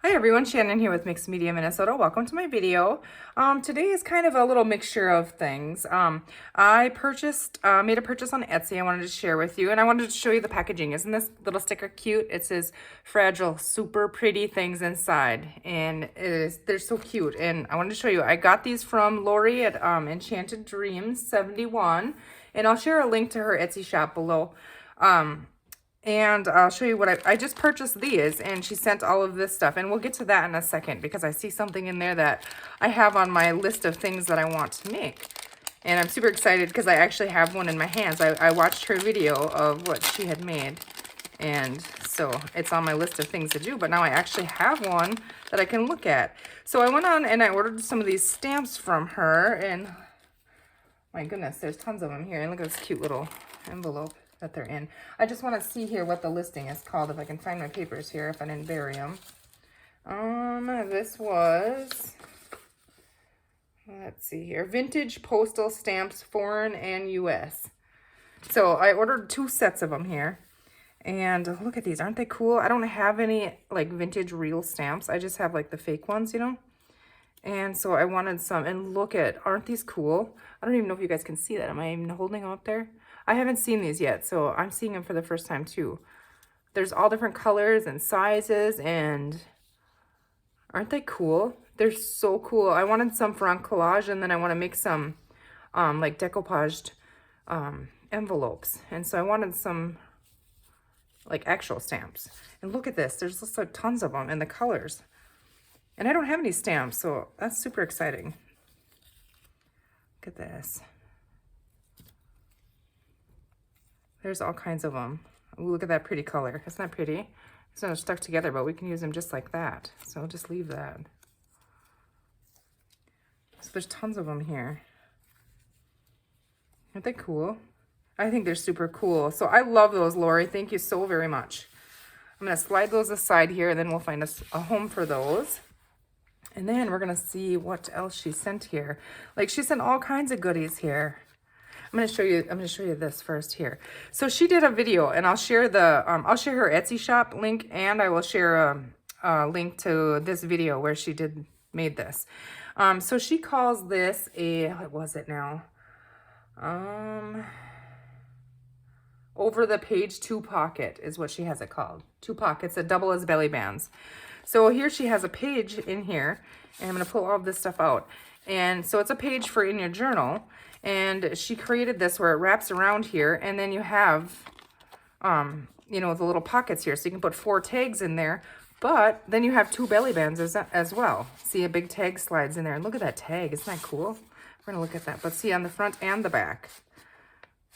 Hi everyone, Shannon here with Mixed Media Minnesota. Welcome to my video. Today is kind of a little mixture of things. I made a purchase on Etsy I wanted to share with you, and I wanted to show you the packaging. Isn't this little sticker cute? It says fragile, super pretty things inside, and they're so cute. And I wanted to show you, I got these from Lori at Enchanted Dreams 71, and I'll share a link to her Etsy shop below. And I'll show you what I just purchased these, and she sent all of this stuff, and we'll get to that in a second because I see something in there that I have on my list of things that I want to make. And I'm super excited because I actually have one in my hands. I watched her video of what she had made, and so it's on my list of things to do, but now I actually have one that I can look at. So I went on and I ordered some of these stamps from her, and my goodness, there's tons of them here. And look at this cute little envelope that they're in. I just want to see here what the listing is called, if I can find my papers here, if I didn't bury them. This was, let's see here, vintage postal stamps, foreign and US. So I ordered 2 sets of them here. And look at these, aren't they cool? I don't have any like vintage real stamps. I just have like the fake ones, you know? And so I wanted some, and look at, aren't these cool? I don't even know if you guys can see that. Am I even holding them up there? I haven't seen these yet, so I'm seeing them for the first time too. There's all different colors and sizes, and aren't they cool? They're so cool. I wanted some for on collage, and then I want to make some like decoupaged envelopes. And so I wanted some like actual stamps. And look at this, there's just like tons of them, and the colors. And I don't have any stamps, so that's super exciting. Look at this. There's all kinds of them. Ooh, look at that pretty color. Isn't that pretty? It's not stuck together, but we can use them just like that. So I'll just leave that. So there's tons of them here. Aren't they cool? I think they're super cool. So I love those, Lori. Thank you so very much. I'm going to slide those aside here, and then we'll find a home for those. And then we're going to see what else she sent here. Like, she sent all kinds of goodies here. I'm going to show you this first here. So she did a video, and I'll share I'll share her Etsy shop link, and I will share a link to this video where she made this. So she calls this what was it now? Over the page 2 pocket is what she has it called. 2 pockets that double as belly bands. So here she has a page in here, and I'm going to pull all of this stuff out. And so it's a page for in your journal, and she created this where it wraps around here, and then you have, you know, the little pockets here, so you can put 4 tags in there, but then you have 2 belly bands as well. See, a big tag slides in there, and look at that tag. Isn't that cool? We're going to look at that, but see, on the front and the back.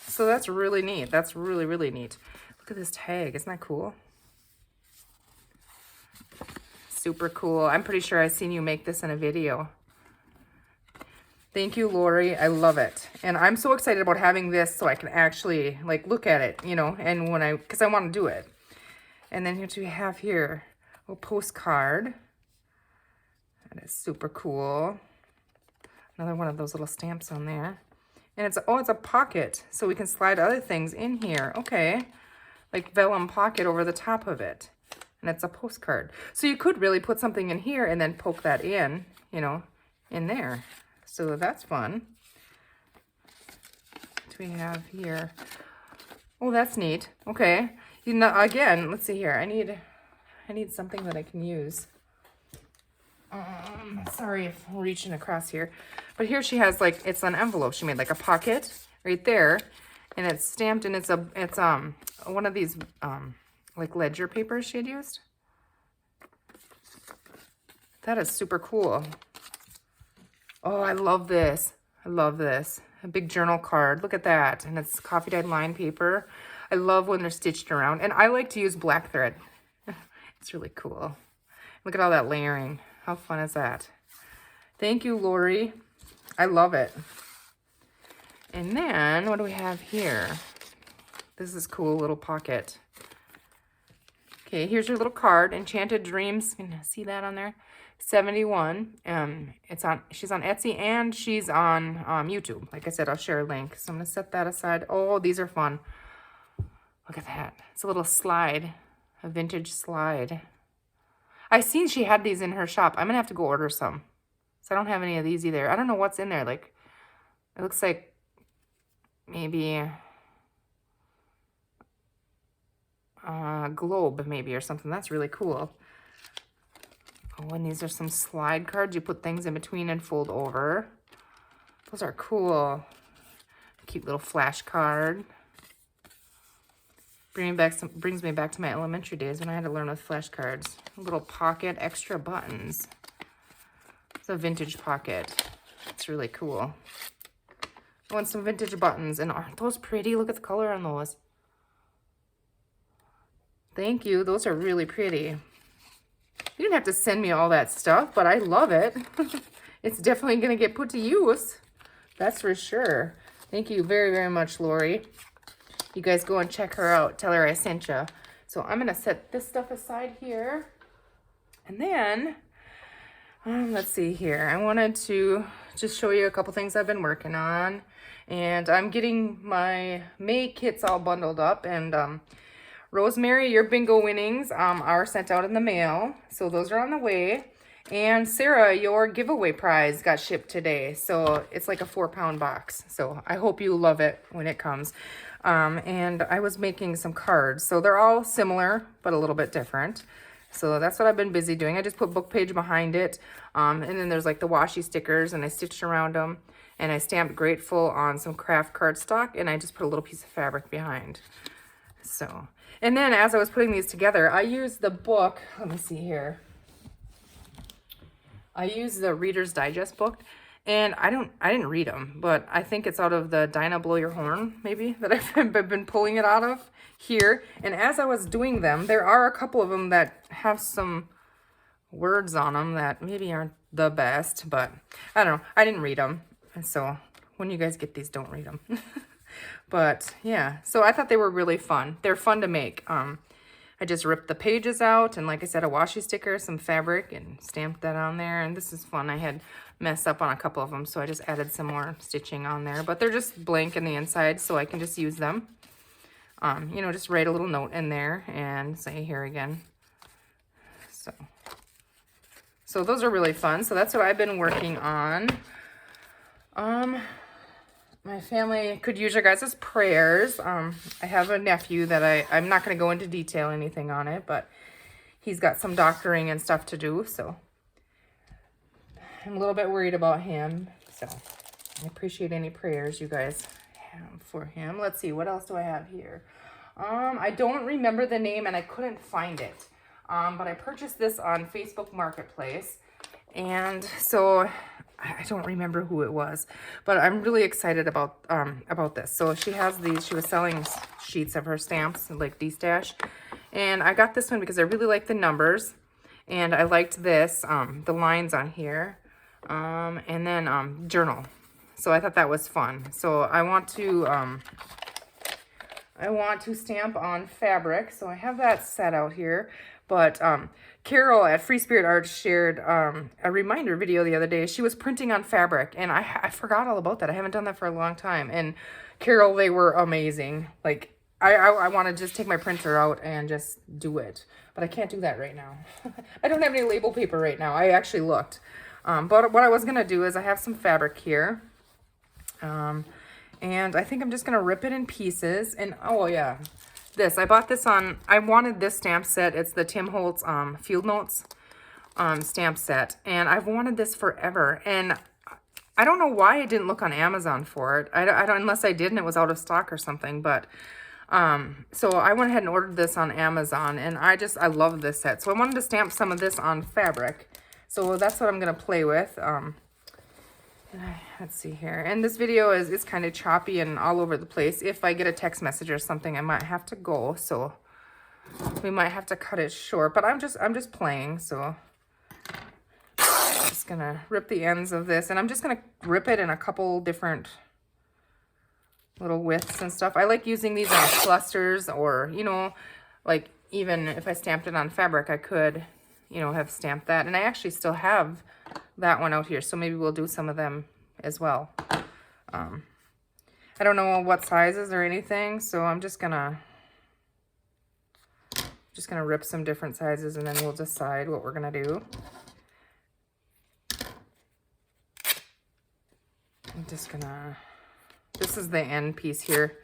So that's really neat. That's really, really neat. Look at this tag. Isn't that cool? Super cool. I'm pretty sure I've seen you make this in a video. Thank you, Lori. I love it. And I'm so excited about having this so I can actually like look at it, you know, and because I want to do it. And then here we have here a postcard. That is super cool. Another one of those little stamps on there. And it's a pocket, so we can slide other things in here. Okay. Like vellum pocket over the top of it. And it's a postcard. So you could really put something in here and then poke that in, you know, in there. So that's fun. What do we have here? Oh, that's neat. Okay. You know, again, let's see here. I need something that I can use. Sorry if I'm reaching across here. But here she has like, it's an envelope. She made like a pocket right there. And it's stamped, and it's one of these like ledger papers she had used. That is super cool. Oh, I love this. I love this. A big journal card. Look at that. And it's coffee dyed line paper. I love when they're stitched around. And I like to use black thread. It's really cool. Look at all that layering. How fun is that? Thank you, Lori. I love it. And then, what do we have here? This is cool little pocket. Okay, here's your little card. Enchanted Dreams. You can see that on there. 71. She's on Etsy, and she's on YouTube. Like I said, I'll share a link. So I'm gonna set that aside. Oh, these are fun. Look at that. It's a little slide, a vintage slide. I seen she had these in her shop. I'm gonna have to go order some. So I don't have any of these either. I don't know what's in there. Like, it looks like maybe a globe maybe or something. That's really cool. Oh, and these are some slide cards. You put things in between and fold over. Those are cool. Cute little flash card. Brings me back to my elementary days when I had to learn with flashcards. A little pocket, extra buttons. It's a vintage pocket. It's really cool. I want some vintage buttons. And aren't those pretty? Look at the color on those. Thank you. Those are really pretty. You didn't have to send me all that stuff, but I love it. It's definitely going to get put to use. That's for sure. Thank you very, very much, Lori. You guys go and check her out. Tell her I sent you. So I'm going to set this stuff aside here. And then, let's see here. I wanted to just show you a couple things I've been working on. And I'm getting my May kits all bundled up. And Rosemary, your bingo winnings are sent out in the mail. So those are on the way. And Sarah, your giveaway prize got shipped today. So it's like a 4-pound box. So I hope you love it when it comes. And I was making some cards. So they're all similar, but a little bit different. So that's what I've been busy doing. I just put book page behind it. And then there's like the washi stickers and I stitched around them. And I stamped Grateful on some craft cardstock. And I just put a little piece of fabric behind. So, and then as I was putting these together, I used the book. Let me see here. I used the Reader's Digest book. And I didn't read them, but I think it's out of the Dinah Blow Your Horn, maybe, that I've been pulling it out of here. And as I was doing them, there are a couple of them that have some words on them that maybe aren't the best, but I don't know. I didn't read them. And so when you guys get these, don't read them. But yeah, so I thought they were really fun. They're fun to make. I just ripped the pages out and like I said, a washi sticker, some fabric and stamped that on there. And this is fun. I had messed up on a couple of them, so I just added some more stitching on there. But they're just blank in the inside, so I can just use them. You know, just write a little note in there and say here again. So those are really fun. So that's what I've been working on. My family could use your guys' prayers. I have a nephew that I'm not going to go into detail anything on it, but he's got some doctoring and stuff to do, so I'm a little bit worried about him. So I appreciate any prayers you guys have for him. Let's see, what else do I have here? I don't remember the name and I couldn't find it. But I purchased this on Facebook Marketplace. And so I don't remember who it was, but I'm really excited about this. So she has these, she was selling sheets of her stamps, like D-Stash. And I got this one because I really like the numbers. And I liked this, the lines on here. And then journal. So I thought that was fun. So I want to stamp on fabric. So I have that set out here. But Carol at Free Spirit Arts shared a reminder video the other day. She was printing on fabric, and I forgot all about that. I haven't done that for a long time. And Carol, they were amazing. Like, I want to just take my printer out and just do it. But I can't do that right now. I don't have any label paper right now. I actually looked. But what I was going to do is I have some fabric here. And I think I'm just going to rip it in pieces. And, oh, yeah. This, I bought this on, I wanted this stamp set. It's the Tim Holtz Field Notes stamp set. And I've wanted this forever. And I don't know why I didn't look on Amazon for it. I don't, unless I did and it was out of stock or something. But, so I went ahead and ordered this on Amazon. And I love this set. So I wanted to stamp some of this on fabric. So that's what I'm going to play with. Let's see here. And this video is kind of choppy and all over the place. If I get a text message or something, I might have to go. So we might have to cut it short. But I'm just playing. So I'm just going to rip the ends of this. And I'm just going to rip it in a couple different little widths and stuff. I like using these on clusters or, you know, like even if I stamped it on fabric, I could, you know, have stamped that. And I actually still have that one out here, so maybe we'll do some of them as well. I don't know what sizes or anything, so I'm just gonna Just gonna rip some different sizes and then we'll decide what we're gonna do. I'm just gonna, this is the end piece here.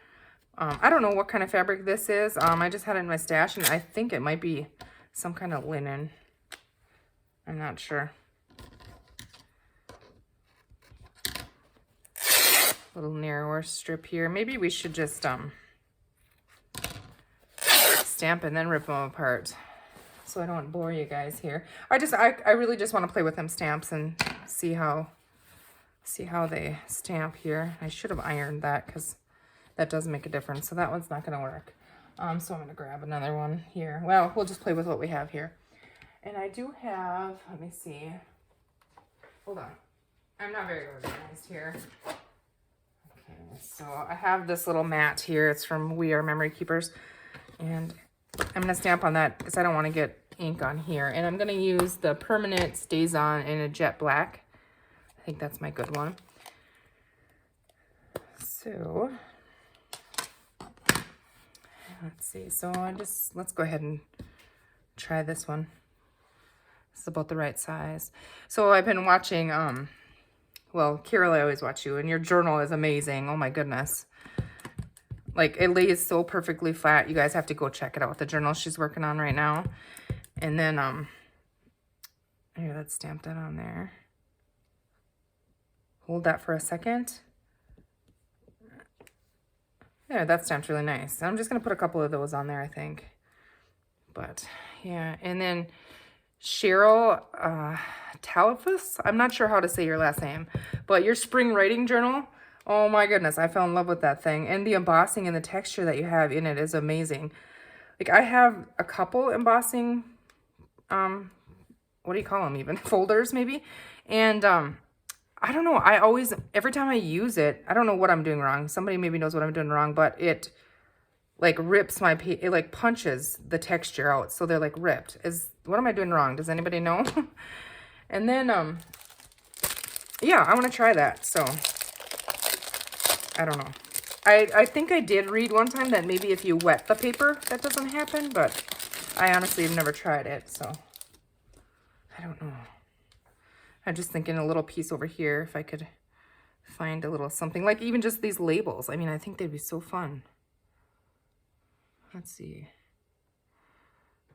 I don't know what kind of fabric this is. I just had it in my stash and I think it might be some kind of linen. I'm not sure. Little narrower strip here. Maybe we should just stamp and then rip them apart so I don't bore you guys here. I really just want to play with them stamps and see how they stamp here. I should have ironed that because that does make a difference. So that one's not going to work. So I'm going to grab another one here. Well, we'll just play with what we have here. And I do have, let me see. Hold on. I'm not very organized here. Okay, so I have this little mat here. It's from We Are Memory Keepers. And I'm going to stamp on that because I don't want to get ink on here. And I'm going to use the Permanent Stays On in a jet black. I think that's my good one. So let's see. So let's go ahead and try this one. This is about the right size. So I've been watching, well, Carol, I always watch you, and your journal is amazing. Oh my goodness. Like, it lays so perfectly flat. You guys have to go check it out. The journal she's working on right now. And then, here, let's stamp that on there. Hold that for a second. Yeah, that stamped really nice. I'm just going to put a couple of those on there, I think. But, yeah. And then Cheryl Talifus, I'm not sure how to say your last name, but your spring writing journal, oh my goodness, I fell in love with that thing. And the embossing and the texture that you have in it is amazing. Like, I have a couple embossing, what do you call them even? Folders, maybe? And, I don't know. Every time I use it, I don't know what I'm doing wrong. Somebody maybe knows what I'm doing wrong, but it like rips my page. It like punches the texture out. So they're like ripped. What am I doing wrong? Does anybody know? And then, yeah, I want to try that. So I don't know. I think I did read one time that maybe if you wet the paper, that doesn't happen, but I honestly have never tried it. So I don't know. I'm just thinking a little piece over here, if I could find a little something, like even just these labels. I mean, I think they'd be so fun. Let's see.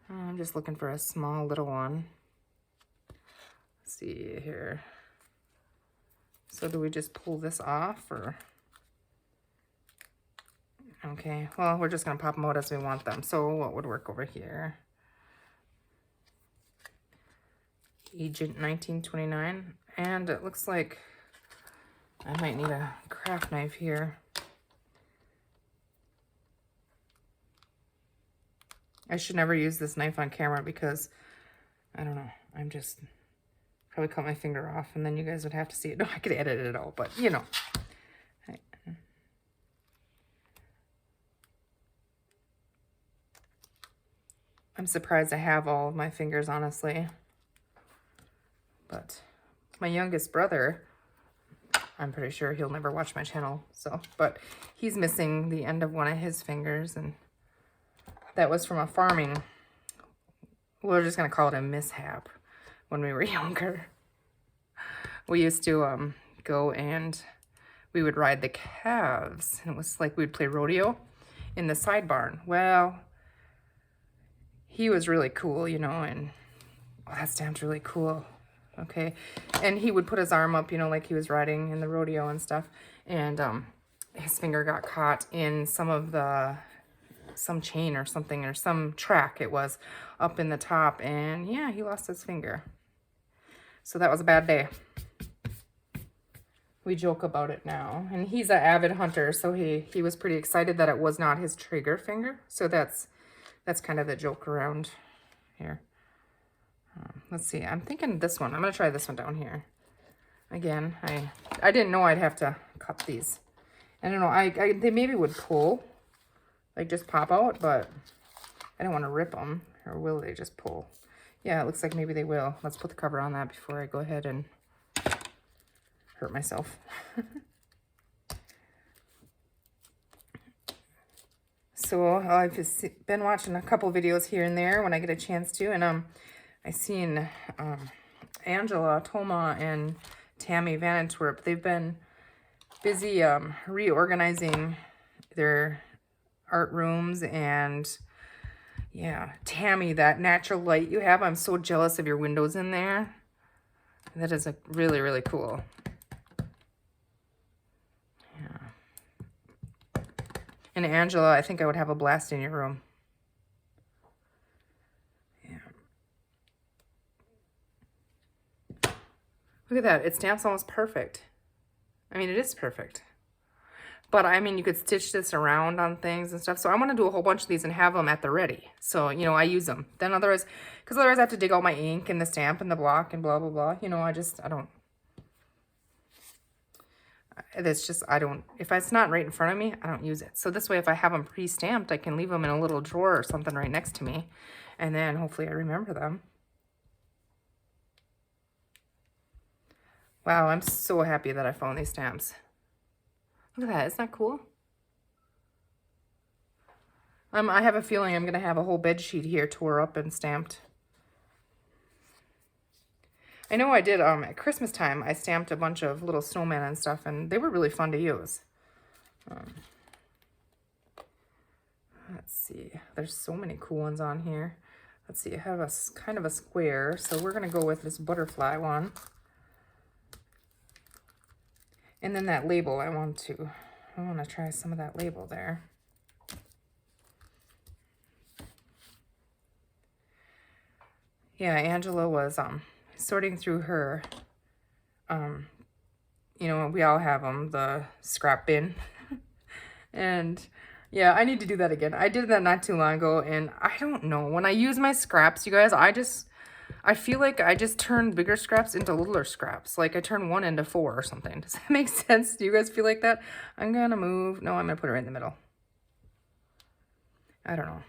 I'm just looking for a small little one. Let's see here. So do we just pull this off or? Okay, well, we're just gonna pop them out as we want them. So what would work over here? Agent 1929, and it looks like I might need a craft knife here. I should never use this knife on camera because I don't know, I'm just probably cut my finger off and then you guys would have to see it. No, I could edit it all, but you know. I'm surprised I have all of my fingers, honestly. But my youngest brother, I'm pretty sure he'll never watch my channel. So, but he's missing the end of one of his fingers. And that was from a farming, we're just going to call it a mishap when we were younger. We used to go and we would ride the calves. And it was like we'd play rodeo in the side barn. Well, he was really cool, you know, and oh, that stamp's really cool. Okay, and he would put his arm up, you know, like he was riding in the rodeo and stuff, and his finger got caught in some chain or something, or some track it was, up in the top, and yeah, he lost his finger. So that was a bad day. We joke about it now, and he's an avid hunter, so he was pretty excited that it was not his trigger finger, so that's kind of the joke around here. Let's see, I'm thinking this one. I'm going to try this one down here. Again, I didn't know I'd have to cut these. I don't know, they maybe would pull, like just pop out, but I don't want to rip them. Or will they just pull? Yeah, it looks like maybe they will. Let's put the cover on that before I go ahead and hurt myself. so I've just been watching a couple videos here and there when I get a chance to, and I seen Angela, Toma, and Tammy Van Antwerp. They've been busy reorganizing their art rooms, and yeah, Tammy, that natural light you have, I'm so jealous of your windows in there. That is a really, really cool. Yeah. And Angela, I think I would have a blast in your room. Yeah. Look at that. It stamps almost perfect. I mean, it is perfect. But, I mean, you could stitch this around on things and stuff. So I want to do a whole bunch of these and have them at the ready. So, you know, I use them. Then otherwise, because otherwise I have to dig out my ink and the stamp and the block and blah, blah, blah. You know, I don't. It's just, if it's not right in front of me, I don't use it. So this way, if I have them pre-stamped, I can leave them in a little drawer or something right next to me. And then hopefully I remember them. Wow, I'm so happy that I found these stamps. Look at that. Isn't that cool? I have a feeling I'm going to have a whole bed sheet here tore up and stamped. I know I did, at Christmas time, I stamped a bunch of little snowmen and stuff, and they were really fun to use. Let's see. There's so many cool ones on here. Let's see. I have a kind of a square, so we're going to go with this butterfly one. And then that label, I want to try some of that label there. Yeah, Angela was sorting through her, you know, we all have them, the scrap bin. And yeah, I need to do that again. I did that not too long ago, and I don't know. When I use my scraps, you guys, I feel like I just turn bigger scraps into littler scraps. Like I turn 1 into 4 or something. Does that make sense? Do you guys feel like that? I'm going to move. No, I'm going to put it right in the middle. I don't know.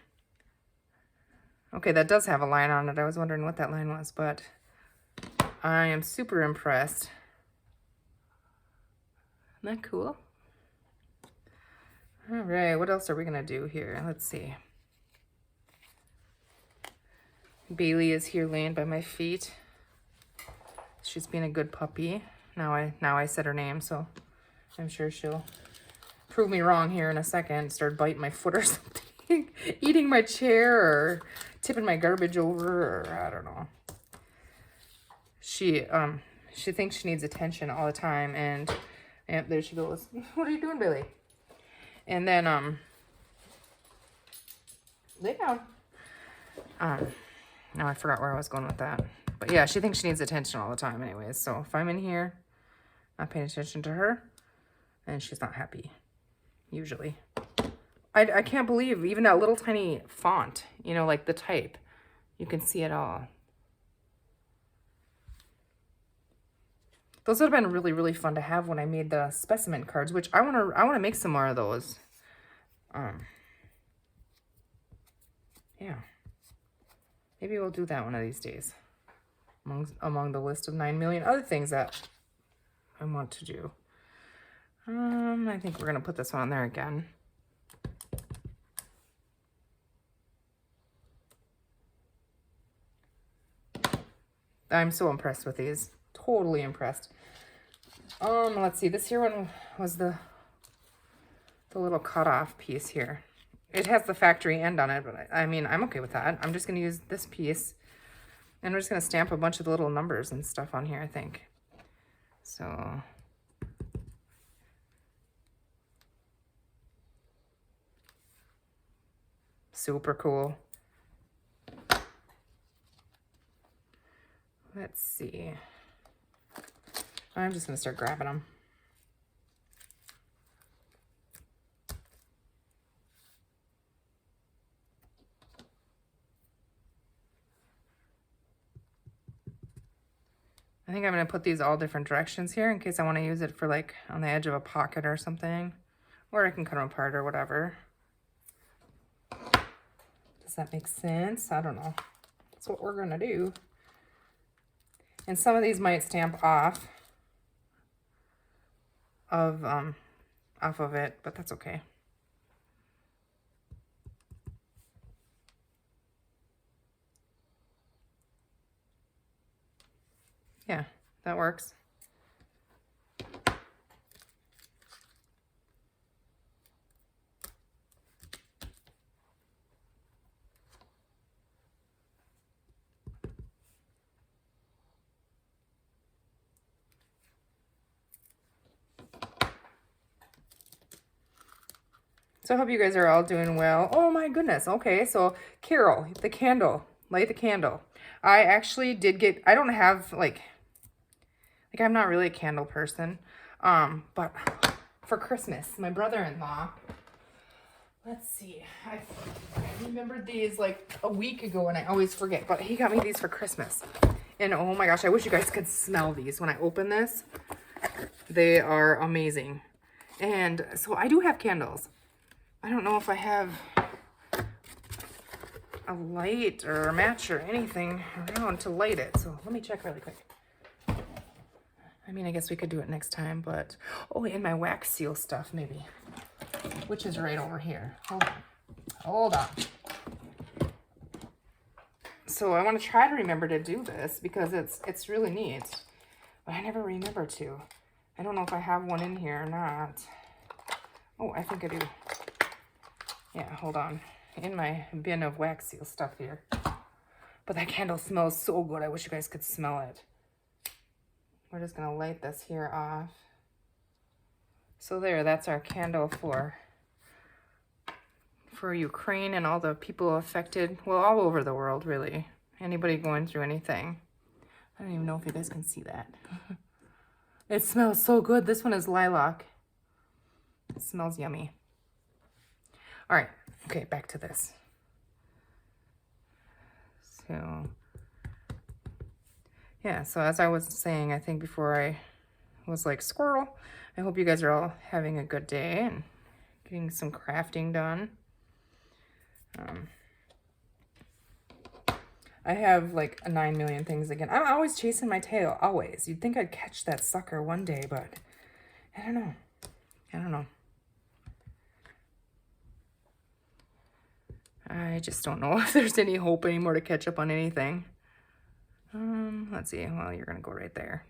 Okay, that does have a line on it. I was wondering what that line was, but I am super impressed. Isn't that cool? All right, what else are we going to do here? Let's see. Bailey is here laying by my feet. She's being a good puppy. Now I said her name, so I'm sure she'll prove me wrong here in a second. Start biting my foot or something. Eating my chair or tipping my garbage over, or I don't know. She thinks she needs attention all the time, and there she goes. What are you doing, Bailey? And then lay down. Now I forgot where I was going with that. But yeah, she thinks she needs attention all the time anyways. So if I'm in here not paying attention to her, then she's not happy, usually. I can't believe even that little tiny font, you know, like the type, you can see it all. Those would have been really, really fun to have when I made the specimen cards, which I want to make some more of those. Yeah. Maybe we'll do that one of these days. Among the list of 9 million other things that I want to do. I think we're going to put this one on there again. I'm so impressed with these. Totally impressed. Let's see. This here one was the little cutoff piece here. It has the factory end on it, but I mean, I'm okay with that. I'm just going to use this piece, and we're just going to stamp a bunch of the little numbers and stuff on here, I think. So super cool. Let's see. I'm just going to start grabbing them. I think I'm going to put these all different directions here in case I want to use it for like on the edge of a pocket or something. Or I can cut them apart or whatever. Does that make sense? I don't know. That's what we're going to do. And some of these might stamp off of it, but that's okay. Yeah, that works. So I hope you guys are all doing well. Oh my goodness. Okay, so Carol, the candle. Light the candle. I actually did get, I don't have like I'm not really a candle person. But for Christmas, my brother-in-law, let's see, I remembered these like a week ago and I always forget, but he got me these for Christmas. And oh my gosh, I wish you guys could smell these when I open this. They are amazing. And so I do have candles. I don't know if I have a light or a match or anything around to light it. So let me check really quick. I mean, I guess we could do it next time, but... Oh, in my wax seal stuff, maybe. Which is right over here. Hold on. Hold on. So I want to try to remember to do this because it's really neat. But I never remember to. I don't know if I have one in here or not. Oh, I think I do. Yeah, hold on. In my bin of wax seal stuff here. But that candle smells so good. I wish you guys could smell it. We're just going to light this here off. So there, that's our candle for Ukraine and all the people affected. Well, all over the world, really. Anybody going through anything. I don't even know if you guys can see that. It smells so good. This one is lilac. It smells yummy. All right. Okay, back to this. So, yeah, so as I was saying, I think before I was like, squirrel, I hope you guys are all having a good day and getting some crafting done. I have like a 9 million things again. I'm always chasing my tail, always. You'd think I'd catch that sucker one day, but I don't know. I don't know. I just don't know if there's any hope anymore to catch up on anything. Let's see. Well, you're going to go right there.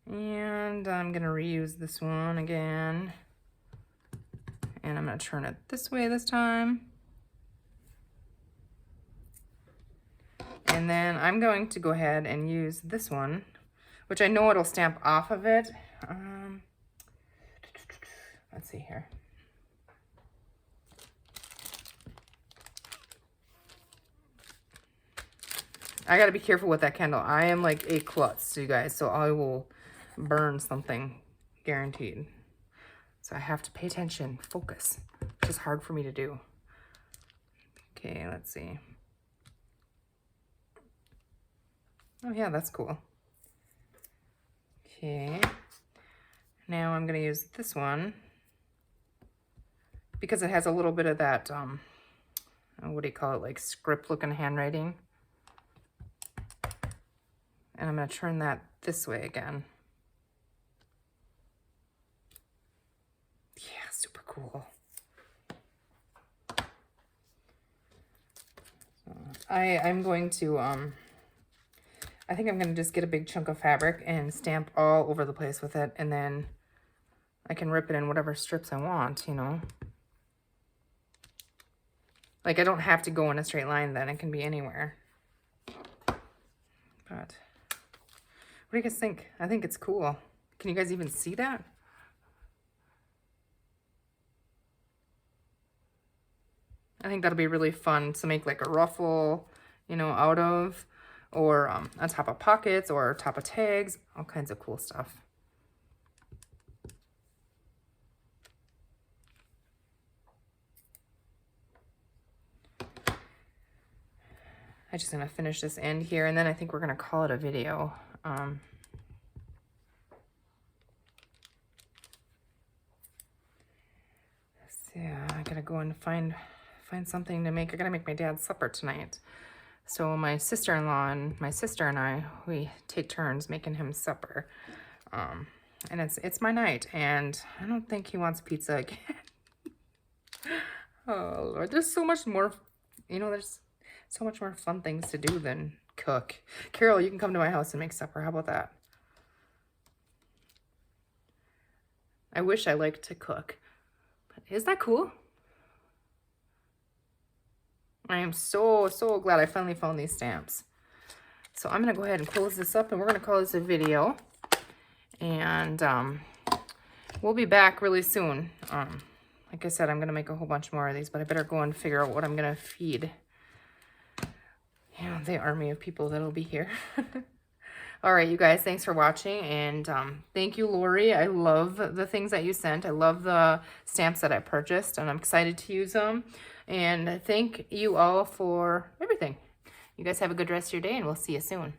And I'm going to reuse this one again. And I'm going to turn it this way this time. And then I'm going to go ahead and use this one, which I know it'll stamp off of it. Let's see here. I gotta be careful with that candle. I am like a klutz, you guys, so I will burn something, guaranteed. So I have to pay attention, focus, which is hard for me to do. Okay, let's see. Oh yeah, that's cool. Okay, now I'm gonna use this one because it has a little bit of that, what do you call it, like script looking handwriting. And I'm going to turn that this way again. Yeah, super cool. I'm going to, I think I'm going to just get a big chunk of fabric and stamp all over the place with it. And then I can rip it in whatever strips I want, you know. Like, I don't have to go in a straight line then. It can be anywhere. But... what do you guys think? I think it's cool. Can you guys even see that? I think that'll be really fun to make like a ruffle, you know, out of, or on top of pockets or top of tags, all kinds of cool stuff. I'm just gonna finish this end here and then I think we're gonna call it a video. So yeah, I gotta go and find something to make. I gotta make my dad's supper tonight. So my sister-in-law and my sister and I, we take turns making him supper. And it's my night, and I don't think he wants pizza again. Oh Lord, there's so much more, you know, So much more fun things to do than cook. Carol, you can come to my house and make supper. How about that? I wish I liked to cook. But isn't that cool? I am so glad I finally found these stamps. So I'm going to go ahead and close this up, and we're going to call this a video. And we'll be back really soon. Like I said, I'm going to make a whole bunch more of these, but I better go and figure out what I'm going to feed, you know, the army of people that'll be here. All right, you guys, thanks for watching. And thank you, Lori. I love the things that you sent. I love the stamps that I purchased, and I'm excited to use them. And thank you all for everything. You guys have a good rest of your day, and we'll see you soon.